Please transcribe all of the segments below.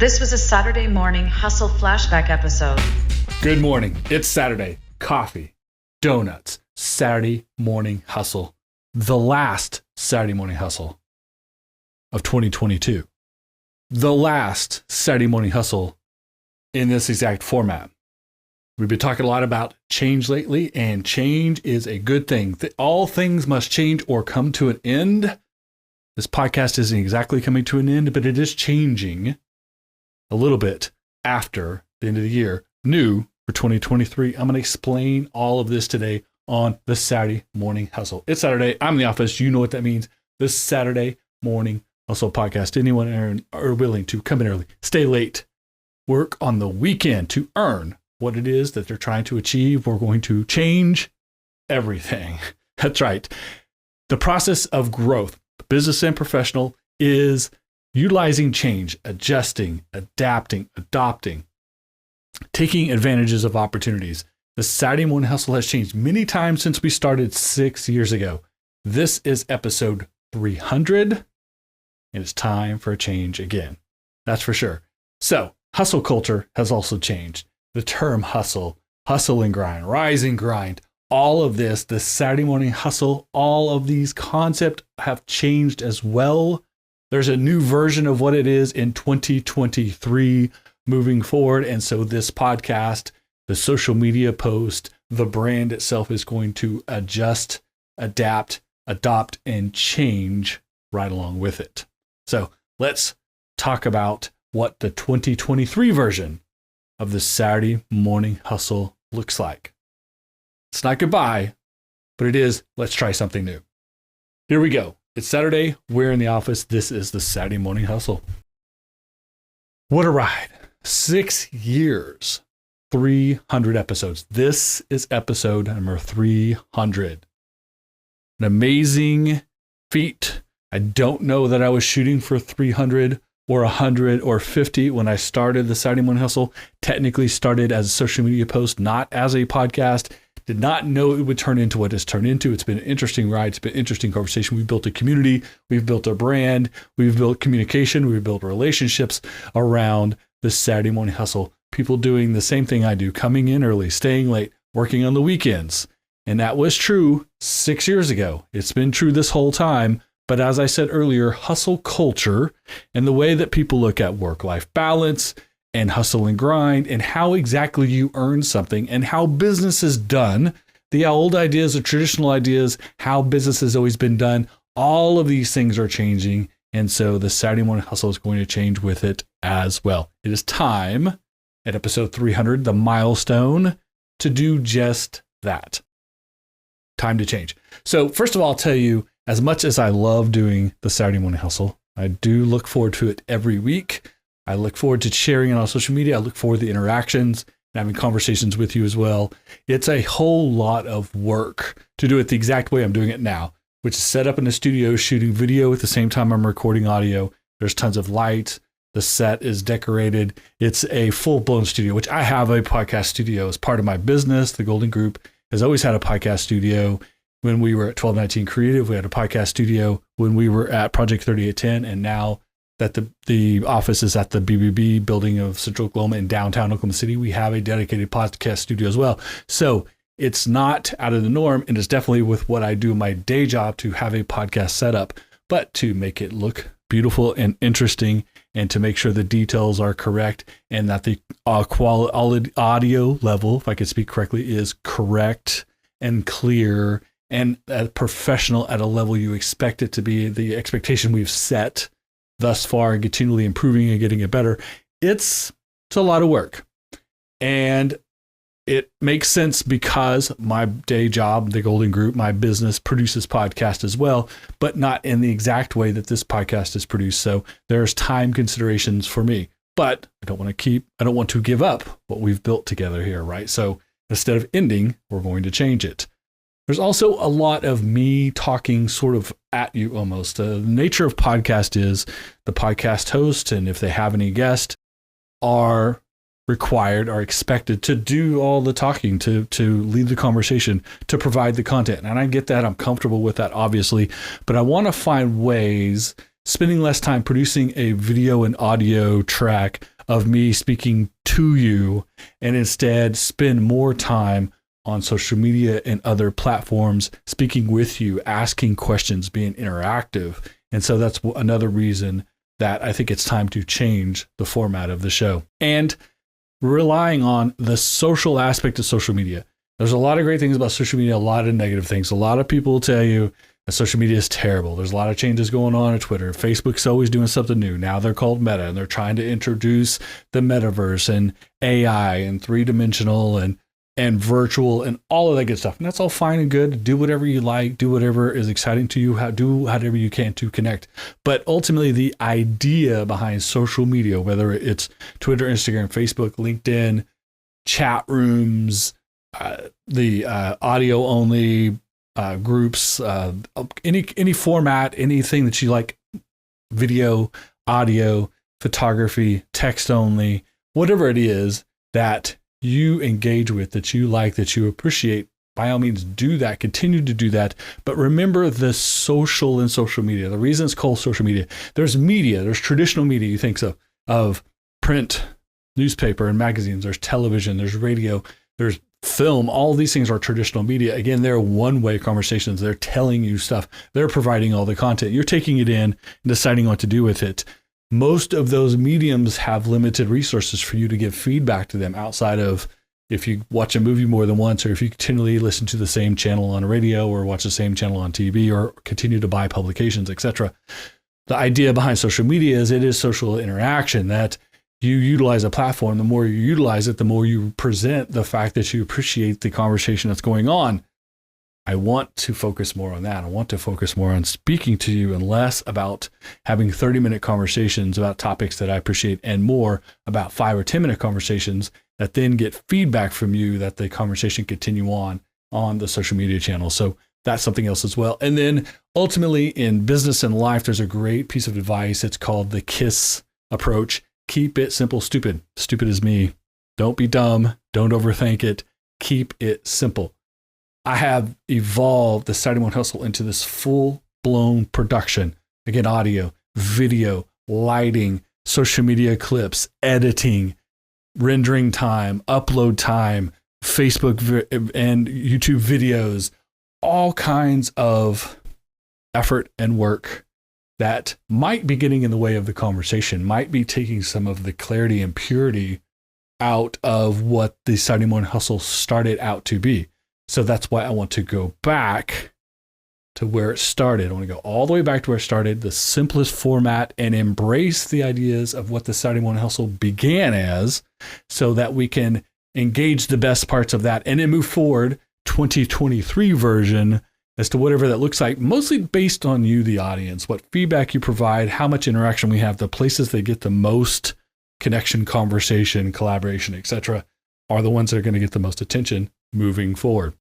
This was a Saturday morning hustle flashback episode. Good morning. It's Saturday. Coffee, donuts, Saturday morning hustle. The last Saturday morning hustle of 2022. The last Saturday morning hustle in this exact format. We've been talking a lot about change lately, and change is a good thing. All things must change or come to an end. This podcast isn't exactly coming to an end, but it is changing a little bit after the end of the year. New for 2023. I'm going to explain all of this today on the Saturday morning hustle. It's Saturday. I'm in the office. You know what that means. This Saturday morning hustle podcast. Anyone are willing to come in early, stay late, work on the weekend to earn what it is that they're trying to achieve. We're going to change everything. That's right. The process of growth, business and professional, is utilizing change, adjusting, adapting, adopting, taking advantages of opportunities. The Saturday morning hustle has changed many times since we started 6 years ago. This is episode 300, and it's time for a change again. That's for sure. So hustle culture has also changed. The term hustle, hustle and grind, rise and grind, all of this, the Saturday morning hustle, all of these concepts have changed as well. There's a new version of what it is in 2023 moving forward. And so this podcast, the social media post, the brand itself is going to adjust, adapt, adopt, and change right along with it. So let's talk about what the 2023 version of the Saturday morning hustle looks like. It's not goodbye, but it is, let's try something new. Here we go. It's Saturday. We're in the office. This is the Saturday morning hustle. What a ride. 6 years, 300 episodes. This is episode number 300. An amazing feat. I don't know that I was shooting for 300 or 100 or 50 when I started the Saturday morning hustle. Technically started as a social media post, not as a podcast. Did not know it would turn into what it's turned into. It's been an interesting ride. It's been an interesting conversation. We've built a community. We've built a brand. We've built communication. We've built relationships around the Saturday morning hustle. People doing the same thing I do, coming in early, staying late, working on the weekends. And that was true 6 years ago. It's been true this whole time. But as I said earlier, hustle culture and the way that people look at work-life balance and hustle and grind and how exactly you earn something and how business is done, the old ideas, the traditional ideas, how business has always been done, all of these things are changing. And so the Saturday morning hustle is going to change with it as well. It is time at episode 300, the milestone, to do just that. Time to change. So first of all, I'll tell you, as much as I love doing the Saturday morning hustle, I do look forward to it every week. I look forward to sharing it on social media. I look forward to the interactions and having conversations with you as well. It's a whole lot of work to do it the exact way I'm doing it now, which is set up in the studio, shooting video at the same time I'm recording audio. There's tons of light. The set is decorated. It's a full-blown studio, which I have a podcast studio as part of my business. The Golden Group has always had a podcast studio. When we were at 1219 Creative, we had a podcast studio. When we were at Project 3810, and now that the office is at the BBB building of Central Oklahoma in downtown Oklahoma City, we have a dedicated podcast studio as well. So it's not out of the norm, and it's definitely with what I do in my day job to have a podcast setup, but to make it look beautiful and interesting and to make sure the details are correct and that the quality audio level, if I could speak correctly, is correct and clear and professional at a level you expect it to be, the expectation we've set thus far, and continually improving and getting it better. It's a lot of work. And it makes sense because my day job, the Golden Group, my business produces podcasts as well, but not in the exact way that this podcast is produced. So there's time considerations for me, but I don't want to give up what we've built together here, right? So instead of ending, we're going to change it. There's also a lot of me talking sort of at you almost. The nature of podcast is the podcast host, and if they have any guests, are expected to do all the talking, to lead the conversation, to provide the content. And I get that. I'm comfortable with that, obviously. But I want to find ways, spending less time producing a video and audio track of me speaking to you and instead spend more time on social media and other platforms, speaking with you, asking questions, being interactive. And so that's another reason that I think it's time to change the format of the show and relying on the social aspect of social media. There's a lot of great things about social media, a lot of negative things. A lot of people will tell you that social media is terrible. There's a lot of changes going on Twitter. Facebook's always doing something new. Now they're called Meta, and they're trying to introduce the metaverse and AI and three-dimensional and virtual and all of that good stuff. And that's all fine and good. Do whatever you like. Do whatever is exciting to you. Do whatever you can to connect. But ultimately, the idea behind social media, whether it's Twitter, Instagram, Facebook, LinkedIn, chat rooms, the audio only groups, any format, anything that you like, video, audio, photography, text only, whatever it is that you engage with, that you like, that you appreciate, by all means do that, continue to do that. But remember the social and social media. The reason it's called social media, there's media, there's traditional media you think of print, newspaper and magazines, there's television, there's radio, there's film. All these things are traditional media. Again, they're one-way conversations. They're telling you stuff. They're providing all the content. You're taking it in and deciding what to do with it. Most of those mediums have limited resources for you to give feedback to them outside of if you watch a movie more than once, or if you continually listen to the same channel on radio or watch the same channel on TV or continue to buy publications, etc. The idea behind social media is it is social interaction, that you utilize a platform. The more you utilize it, the more you present the fact that you appreciate the conversation that's going on. I want to focus more on that. I want to focus more on speaking to you and less about having 30-minute conversations about topics that I appreciate, and more about 5 or 10-minute conversations that then get feedback from you that the conversation continue on the social media channel. So that's something else as well. And then ultimately in business and life, there's a great piece of advice. It's called the KISS approach. Keep it simple, stupid. Stupid is me. Don't be dumb. Don't overthink it. Keep it simple. I have evolved the Saturday Morning Hustle into this full-blown production. Again, audio, video, lighting, social media clips, editing, rendering time, upload time, Facebook and YouTube videos, all kinds of effort and work that might be getting in the way of the conversation, might be taking some of the clarity and purity out of what the Saturday Morning Hustle started out to be. So that's why I want to go back to where it started. I want to go all the way back to where it started, the simplest format, and embrace the ideas of what the Saturday Morning Hustle began as, so that we can engage the best parts of that and then move forward 2023 version as to whatever that looks like, mostly based on you, the audience, what feedback you provide, how much interaction we have, the places that get the most connection, conversation, collaboration, etc., are the ones that are going to get the most attention moving forward.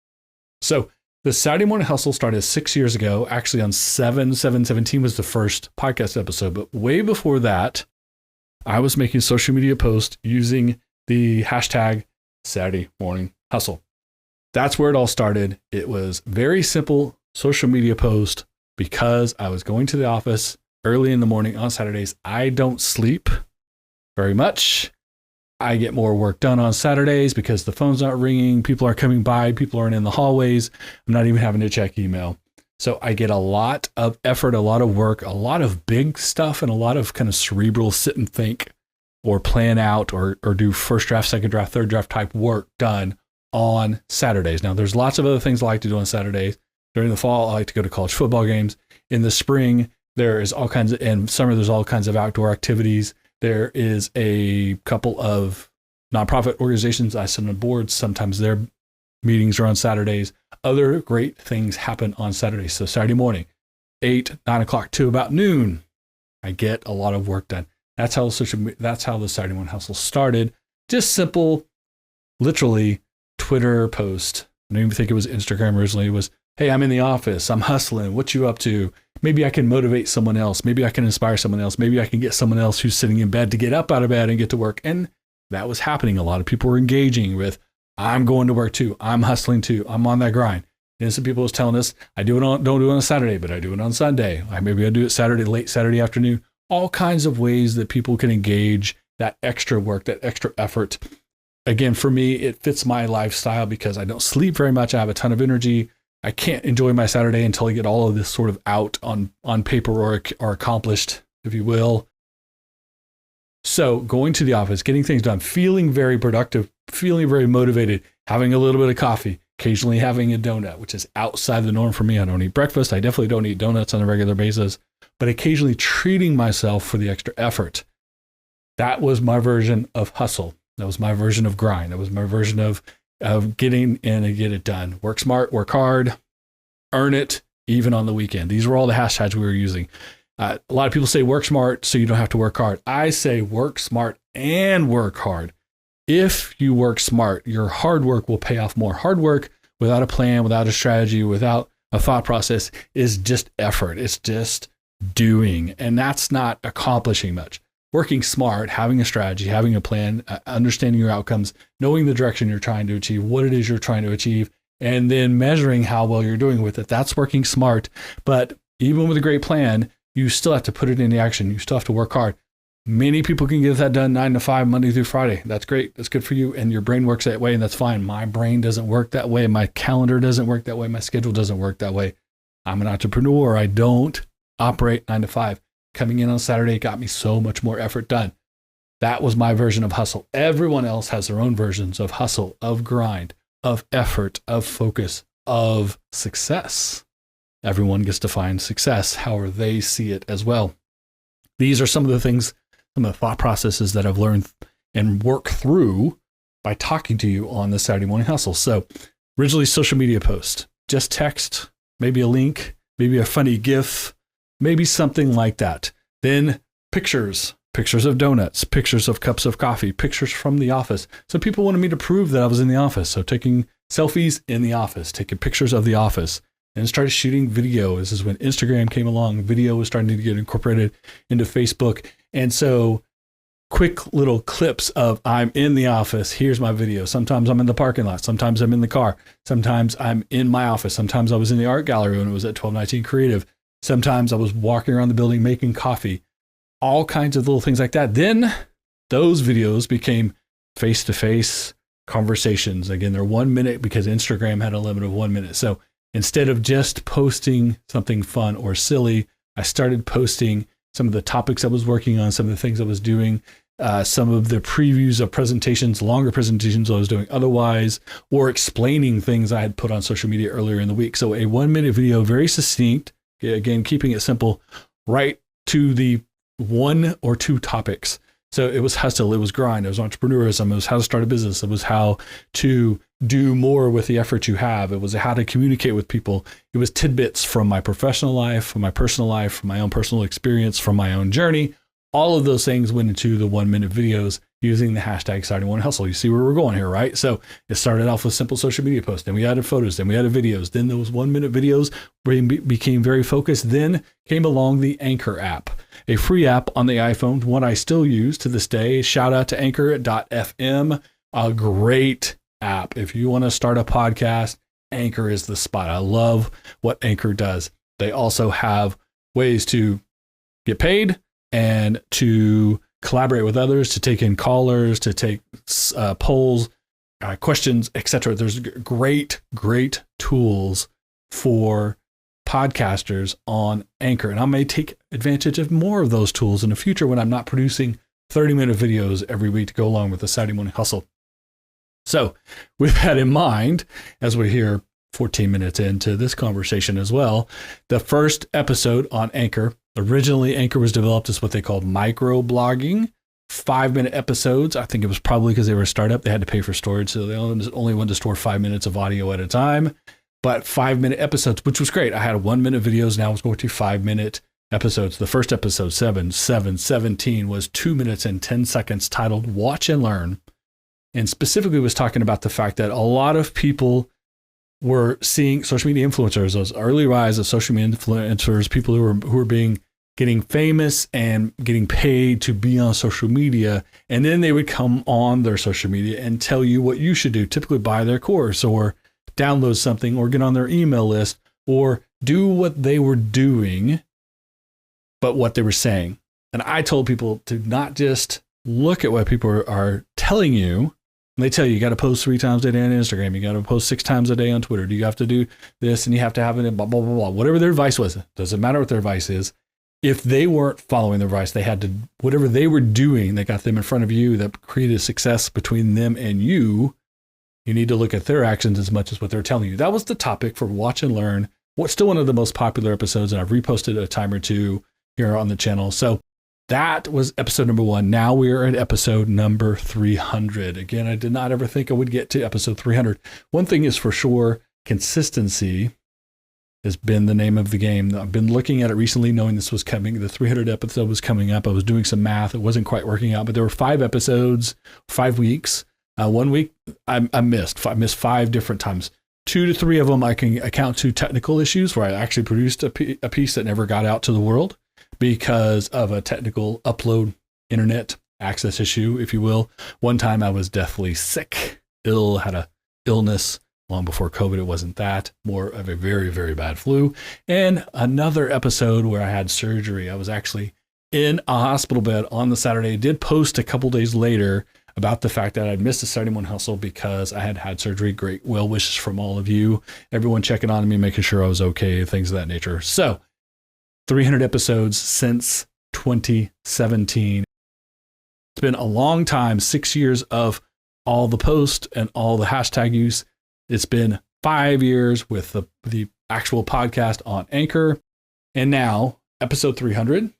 So the Saturday Morning Hustle started 6 years ago. Actually, on 7/7/17 was the first podcast episode. But way before that, I was making social media posts using the hashtag Saturday Morning Hustle. That's where it all started. It was very simple social media post because I was going to the office early in the morning on Saturdays. I don't sleep very much. I get more work done on Saturdays because the phone's not ringing. People are coming by. People aren't in the hallways. I'm not even having to check email. So I get a lot of effort, a lot of work, a lot of big stuff, and a lot of kind of cerebral sit and think or plan out or do first draft, second draft, third draft type work done on Saturdays. Now, there's lots of other things I like to do on Saturdays. During the fall, I like to go to college football games. In the spring, there is all kinds of, and summer, there's all kinds of outdoor activities. There is a couple of nonprofit organizations I sit on boards. Sometimes their meetings are on Saturdays. Other great things happen on Saturdays. So Saturday morning, 8, 9 o'clock to about noon, I get a lot of work done. That's how the Saturday Morning Hustle started. Just simple, literally Twitter post. I don't even think it was Instagram originally. It was, hey, I'm in the office. I'm hustling. What you up to? Maybe I can motivate someone else. Maybe I can inspire someone else. Maybe I can get someone else who's sitting in bed to get up out of bed and get to work. And that was happening. A lot of people were engaging with, I'm going to work too. I'm hustling too. I'm on that grind. And some people was telling us, don't do it on a Saturday, but I do it on Sunday. Maybe I do it Saturday, late Saturday afternoon. All kinds of ways that people can engage that extra work, that extra effort. Again, for me, it fits my lifestyle because I don't sleep very much. I have a ton of energy. I can't enjoy my Saturday until I get all of this sort of out on paper or accomplished, if you will. So going to the office, getting things done, feeling very productive, feeling very motivated, having a little bit of coffee, occasionally having a donut, which is outside the norm for me. I don't eat breakfast. I definitely don't eat donuts on a regular basis, but occasionally treating myself for the extra effort. That was my version of hustle. That was my version of grind. That was my version of getting in and get it done. Work smart, work hard, earn it, even on the weekend. These were all the hashtags we were using. A lot of people say work smart so you don't have to work hard. I say work smart and work hard. If you work smart, your hard work will pay off more. Hard work without a plan, without a strategy, without a thought process is just effort. It's just doing, and that's not accomplishing much. Working smart, having a strategy, having a plan, understanding your outcomes, knowing the direction you're trying to achieve, what it is you're trying to achieve, and then measuring how well you're doing with it. That's working smart. But even with a great plan, you still have to put it into action. You still have to work hard. Many people can get that done 9 to 5, Monday through Friday. That's great. That's good for you. And your brain works that way, and that's fine. My brain doesn't work that way. My calendar doesn't work that way. My schedule doesn't work that way. I'm an entrepreneur. I don't operate 9 to 5. Coming in on Saturday got me so much more effort done. That was my version of hustle. Everyone else has their own versions of hustle, of grind, of effort, of focus, of success. Everyone gets to find success however they see it as well. These are some of the things, some of the thought processes that I've learned and worked through by talking to you on the Saturday Morning Hustle. So originally social media post, just text, maybe a link, maybe a funny GIF, maybe something like that. Then pictures of donuts, pictures of cups of coffee, pictures from the office. So people wanted me to prove that I was in the office. So taking selfies in the office, taking pictures of the office, and started shooting video. This is when Instagram came along. Video was starting to get incorporated into Facebook. And so quick little clips of I'm in the office. Here's my video. Sometimes I'm in the parking lot. Sometimes I'm in the car. Sometimes I'm in my office. Sometimes I was in the art gallery when it was at 1219 Creative. Sometimes I was walking around the building making coffee. All kinds of little things like that. Then those videos became face-to-face conversations. Again, they're 1 minute because Instagram had a limit of 1 minute. So instead of just posting something fun or silly, I started posting some of the topics I was working on, some of the things I was doing, some of the previews of presentations, longer presentations I was doing otherwise, or explaining things I had put on social media earlier in the week. So a 1 minute video, very succinct, again, keeping it simple, right to the 1 or 2 topics. So it was hustle, it was grind, it was entrepreneurism, it was how to start a business, it was how to do more with the effort you have, it was how to communicate with people, it was tidbits from my professional life, from my personal life, from my own personal experience, from my own journey. All of those things went into the 1 minute videos using the hashtag Saturday Morning Hustle. You see where we're going here, right? So it started off with simple social media posts, then we added photos, then we added videos, then those 1 minute videos became very focused. Then came along the Anchor app, a free app on the iPhone, one I still use to this day. Shout out to Anchor.fm, a great app. If you want to start a podcast, Anchor is the spot. I love what Anchor does. They also have ways to get paid and to collaborate with others, to take in callers, to take polls, questions, etc. There's great tools for podcasters on Anchor. And I may take advantage of more of those tools in the future when I'm not producing 30-minute videos every week to go along with the Saturday Morning Hustle. So with that in mind, as we're here 14 minutes into this conversation as well, the first episode on Anchor, originally Anchor was developed as what they called micro blogging, 5-minute episodes. I think it was probably because they were a startup. They had to pay for storage, so they only wanted to store 5 minutes of audio at a time. But 5-minute episodes, which was great. I had 1 minute videos. Now I was going to 5-minute episodes. The first episode, 17, was 2 minutes and 10 seconds, titled Watch and Learn. And specifically was talking about the fact that a lot of people were seeing social media influencers, those early rise of social media influencers, people who were getting famous and getting paid to be on social media. And then they would come on their social media and tell you what you should do, typically buy their course or download something or get on their email list or do what they were doing, but what they were saying. And I told people to not just look at what people are telling you. And they tell you got to post 3 times a day on Instagram. You got to post 6 times a day on Twitter. Do you have to do this and you have to have it in blah, blah, blah, blah. Whatever their advice was. Doesn't matter what their advice is. If they weren't following their advice, they had to, whatever they were doing that got them in front of you, that created success between them and you need to look at their actions as much as what they're telling you. That was the topic for Watch and Learn. What's still one of the most popular episodes, and I've reposted a time or two here on the channel. So that was episode number 1. Now we are at episode number 300. Again, I did not ever think I would get to episode 300. One thing is for sure, consistency has been the name of the game. I've been looking at it recently, knowing this was coming. The 300 episode was coming up. I was doing some math. It wasn't quite working out, but there were 5 episodes, 5 weeks. 1 week I missed. I missed 5 different times. 2 to 3 of them I can account to technical issues where I actually produced a piece that never got out to the world because of a technical upload internet access issue, if you will. One time I was deathly sick, had a illness. Long before COVID, it wasn't that, more of a very, very bad flu. And another episode where I had surgery. I was actually in a hospital bed on the Saturday. Did post a couple days later about the fact that I'd missed the Saturday morning hustle because I had surgery. Great well wishes from all of you. Everyone checking on me, making sure I was okay, things of that nature. So 300 episodes since 2017. It's been a long time, 6 years of all the posts and all the hashtag use. It's been 5 years with the actual podcast on Anchor. And now, episode 300.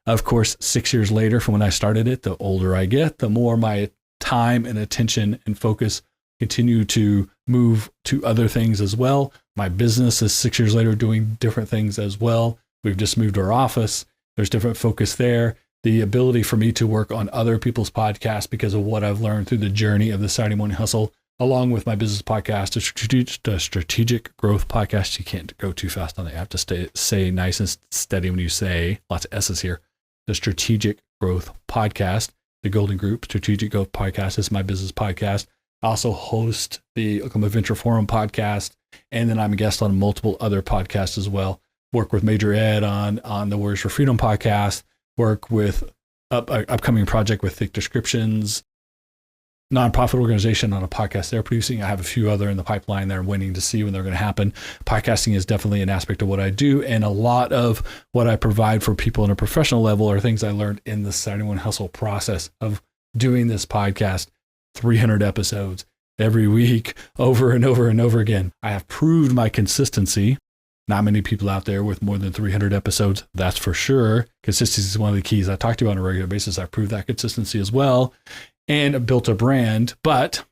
Of course, 6 years later from when I started it, the older I get, the more my time and attention and focus continue to move to other things as well. My business is 6 years later doing different things as well. We've just moved our office. There's different focus there. The ability for me to work on other people's podcasts because of what I've learned through the journey of the Saturday Morning Hustle, along with my business podcast, the Strategic Growth Podcast. You can't go too fast on it. You have to say nice and steady when you say, lots of S's here. The Strategic Growth Podcast, the Golden Group Strategic Growth Podcast is my business podcast. I also host the Oklahoma Venture Forum podcast, and then I'm a guest on multiple other podcasts as well. Work with Major Ed on the Words for Freedom podcast, work with upcoming project with Thick Descriptions, nonprofit organization on a podcast they're producing. I have a few other in the pipeline that I'm waiting to see when they're going to happen. Podcasting is definitely an aspect of what I do. And a lot of what I provide for people on a professional level are things I learned in the Saturday Morning Hustle process of doing this podcast, 300 episodes every week, over and over and over again. I have proved my consistency. Not many people out there with more than 300 episodes, that's for sure. Consistency is one of the keys I talk to you on a regular basis. I've proved that consistency as well. And built a brand, but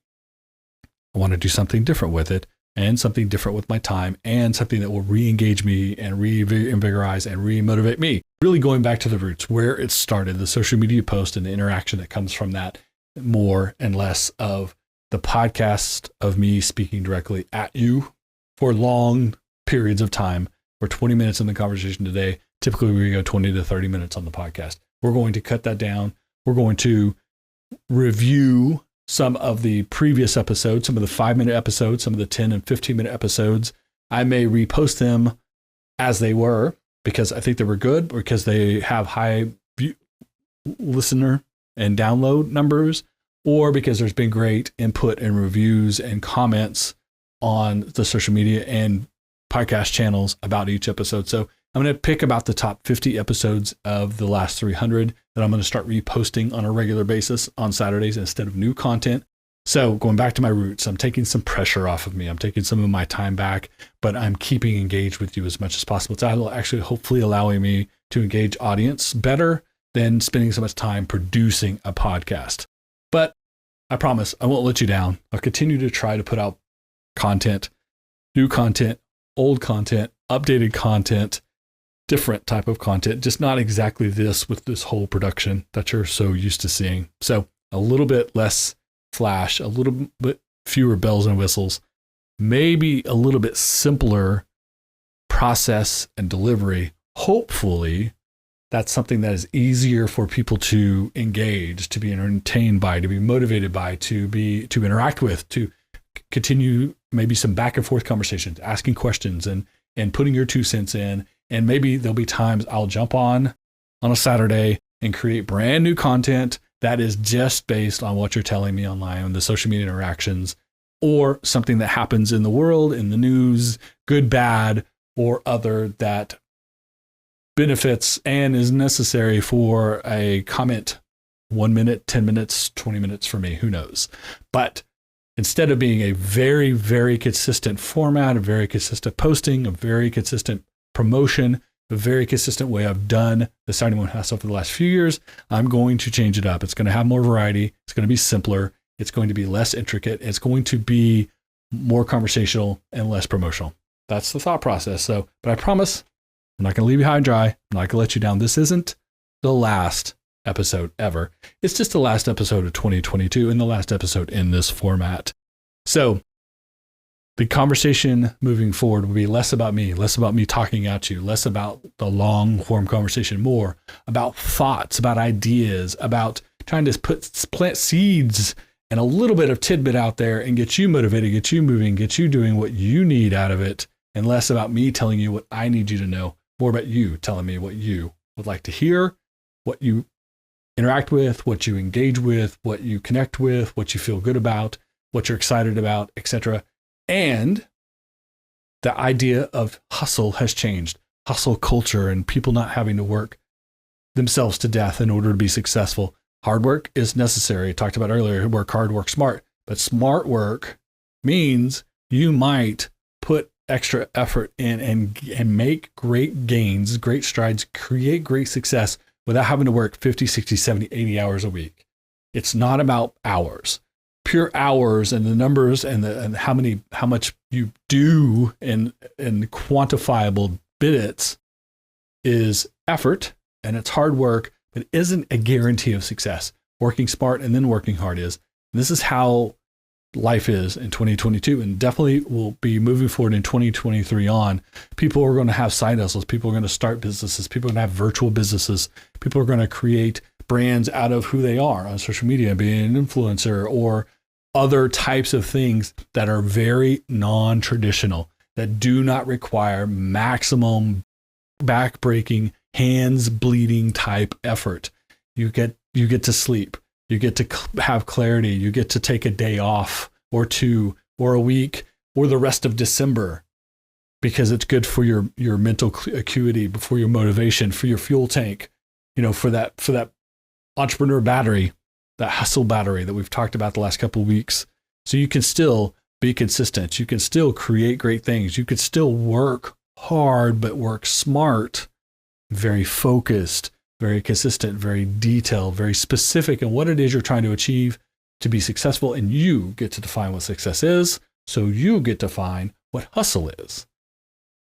I want to do something different with it and something different with my time and something that will re-engage me and reinvigorize and re-motivate me. Really going back to the roots, where it started, the social media post and the interaction that comes from that, more and less of the podcast of me speaking directly at you for long periods of time. We're 20 minutes in the conversation today. Typically, we go 20 to 30 minutes on the podcast. We're going to cut that down. We're going to review some of the previous episodes, some of the 5-minute episodes, some of the 10 and 15-minute episodes. I may repost them as they were because I think they were good, because they have high listener and download numbers, or because there's been great input and reviews and comments on the social media and podcast channels about each episode. So I'm going to pick about the top 50 episodes of the last 300 that I'm going to start reposting on a regular basis on Saturdays instead of new content. So going back to my roots, I'm taking some pressure off of me. I'm taking some of my time back, but I'm keeping engaged with you as much as possible. It's actually hopefully allowing me to engage audience better than spending so much time producing a podcast. But I promise I won't let you down. I'll continue to try to put out content, new content, old content, updated content, different type of content, just not exactly this with this whole production that you're so used to seeing. So a little bit less flash, a little bit fewer bells and whistles, maybe a little bit simpler process and delivery. Hopefully that's something that is easier for people to engage, to be entertained by, to be motivated by, to interact with, to continue maybe some back and forth conversations, asking questions and putting your 2 cents in. And maybe there'll be times I'll jump on a Saturday and create brand new content that is just based on what you're telling me online, on the social media interactions, or something that happens in the world, in the news, good, bad, or other, that benefits and is necessary for a comment. 1 minute, 10 minutes, 20 minutes for me, who knows? But instead of being a very, very consistent format, a very consistent posting, a very consistent promotion, a very consistent way I've done the Saturday Morning Hustle for the last few years, I'm going to change it up. It's going to have more variety. It's going to be simpler. It's going to be less intricate. It's going to be more conversational and less promotional. That's the thought process. So, but I promise I'm not going to leave you high and dry. I'm not going to let you down. This isn't the last episode ever. It's just the last episode of 2022 and the last episode in this format. So the conversation moving forward will be less about me talking at you, less about the long form conversation, more about thoughts, about ideas, about trying to plant seeds and a little bit of tidbit out there and get you motivated, get you moving, get you doing what you need out of it, and less about me telling you what I need you to know, more about you telling me what you would like to hear, what you interact with, what you engage with, what you connect with, what you feel good about, what you're excited about, etc. And the idea of hustle has changed. Hustle culture and people not having to work themselves to death in order to be successful. Hard work is necessary. I talked about earlier, work hard, work smart. But smart work means you might put extra effort in and make great gains, great strides, create great success without having to work 50, 60, 70, 80 hours a week. It's not about hours. Pure hours and the numbers and how much you do in quantifiable bits is effort, and it's hard work, but it isn't a guarantee of success. Working smart and then working hard is. And this is how life is in 2022, and definitely will be moving forward in 2023 on. People are going to have side hustles. People are going to start businesses. People are going to have virtual businesses. People are going to create brands out of who they are on social media, being an influencer or other types of things that are very non-traditional, that do not require maximum back-breaking, hands-bleeding type effort. You get to sleep. You get to have clarity. You get to take a day off or two or a week or the rest of December because it's good for your mental acuity, for your motivation, for your fuel tank, for that entrepreneur battery, that hustle battery that we've talked about the last couple of weeks. So you can still be consistent. You can still create great things. You could still work hard, but work smart, very focused, very consistent, very detailed, very specific in what it is you're trying to achieve to be successful. And you get to define what success is. So you get to define what hustle is.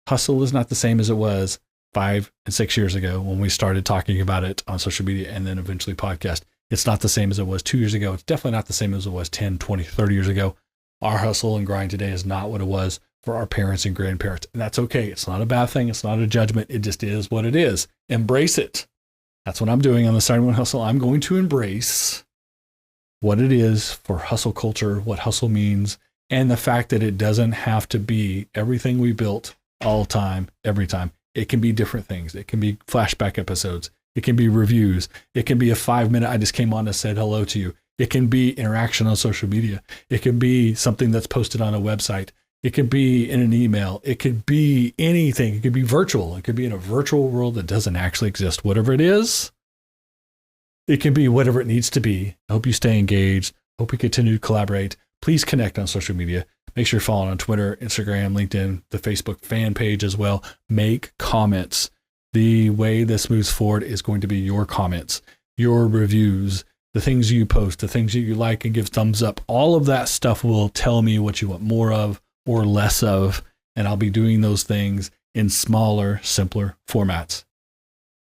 Hustle is not the same as it was 5 and 6 years ago when we started talking about it on social media and then eventually podcast. It's not the same as it was 2 years ago. It's definitely not the same as it was 10, 20, 30 years ago. Our hustle and grind today is not what it was for our parents and grandparents. And that's okay. It's not a bad thing. It's not a judgment. It just is what it is. Embrace it. That's what I'm doing on the Saturday Morning Hustle. I'm going to embrace what it is for hustle culture, what hustle means, and the fact that it doesn't have to be everything we built all the time, every time. It can be different things. It can be flashback episodes. It can be reviews. It can be a 5-minute, I just came on and said hello to you. It can be interaction on social media. It can be something that's posted on a website. It could be in an email. It could be anything. It could be virtual. It could be in a virtual world that doesn't actually exist. Whatever it is, it can be whatever it needs to be. I hope you stay engaged. Hope we continue to collaborate. Please connect on social media. Make sure you're following on Twitter, Instagram, LinkedIn, the Facebook fan page as well. Make comments. The way this moves forward is going to be your comments, your reviews, the things you post, the things you like and give thumbs up. All of that stuff will tell me what you want more of or less of, and I'll be doing those things in smaller, simpler formats.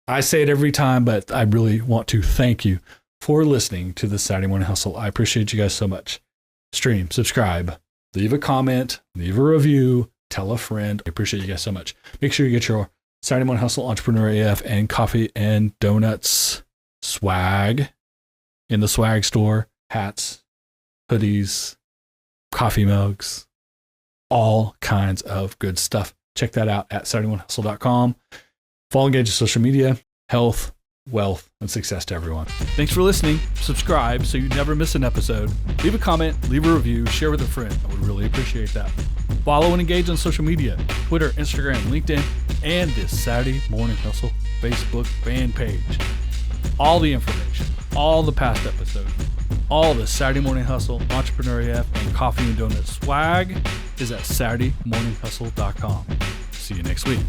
I say it every time, but I really want to thank you for listening to the Saturday Morning Hustle. I appreciate you guys so much. Stream, subscribe, leave a comment, leave a review, tell a friend. I appreciate you guys so much. Make sure you get your Saturday Morning Hustle Entrepreneur AF and coffee and donuts swag in the swag store, hats, hoodies, coffee mugs, all kinds of good stuff. Check that out at SaturdayMorningHustle.com. Follow, engage on social media, health, wealth, and success to everyone. Thanks for listening. Subscribe so you never miss an episode. Leave a comment, leave a review, share with a friend. I would really appreciate that. Follow and engage on social media, Twitter, Instagram, LinkedIn, and this Saturday Morning Hustle Facebook fan page. All the information, all the past episodes, all the Saturday Morning Hustle, Entrepreneur AF, and Coffee and Donut swag is at SaturdayMorningHustle.com. See you next week.